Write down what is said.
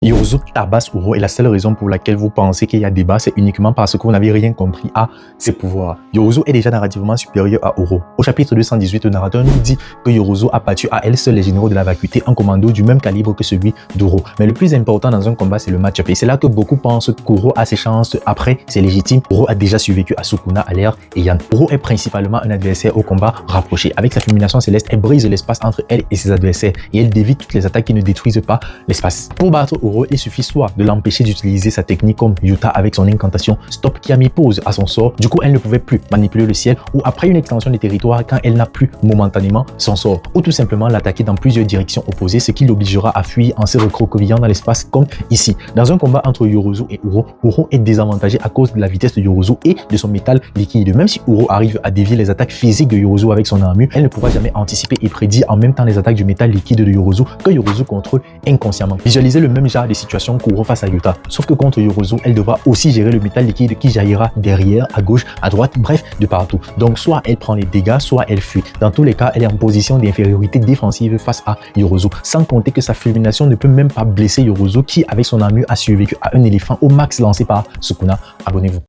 Yorozu tabasse Uro et la seule raison pour laquelle vous pensez qu'il y a débat, c'est uniquement parce que vous n'avez rien compris à ses pouvoirs. Yorozu est déjà narrativement supérieur à Uro. Au chapitre 218, le narrateur nous dit que Yorozu a battu à elle seule les généraux de la vacuité en commando du même calibre que celui d'Uro. Mais le plus important dans un combat, c'est le match-up. Et c'est là que beaucoup pensent qu'Uro a ses chances. Après, c'est légitime. Uro a déjà survécu à Sukuna, Aller et Yan. Uro est principalement un adversaire au combat rapproché. Avec sa fulmination céleste, elle brise l'espace entre elle et ses adversaires et elle dévie toutes les attaques qui ne détruisent pas l'espace. Pour battre Uro, il suffit soit de l'empêcher d'utiliser sa technique comme Yuta avec son incantation Stop qui a mis pause à son sort, du coup elle ne pouvait plus manipuler le ciel, ou après une extension des territoires quand elle n'a plus momentanément son sort, ou tout simplement l'attaquer dans plusieurs directions opposées, ce qui l'obligera à fuir en se recroquevillant dans l'espace comme ici. Dans un combat entre Yorozu et Uro, Uro est désavantagé à cause de la vitesse de Yorozu et de son métal liquide. Même si Uro arrive à dévier les attaques physiques de Yorozu avec son armure, elle ne pourra jamais anticiper et prédire en même temps les attaques du métal liquide de Yorozu que Yorozu contrôle inconsciemment. Visualisez le même genre de situation qu'Uro face à Yuta, sauf que contre Yorozu, elle devra aussi gérer le métal liquide qui jaillira derrière, à gauche, à droite, bref, de partout. Donc soit elle prend les dégâts, soit elle fuit. Dans tous les cas, elle est en position d'infériorité défensive face à Yorozu, sans compter que sa fulmination ne peut même pas blesser Yorozu qui, avec son armure, a survécu à un éléphant au max lancé par Sukuna. Abonnez-vous.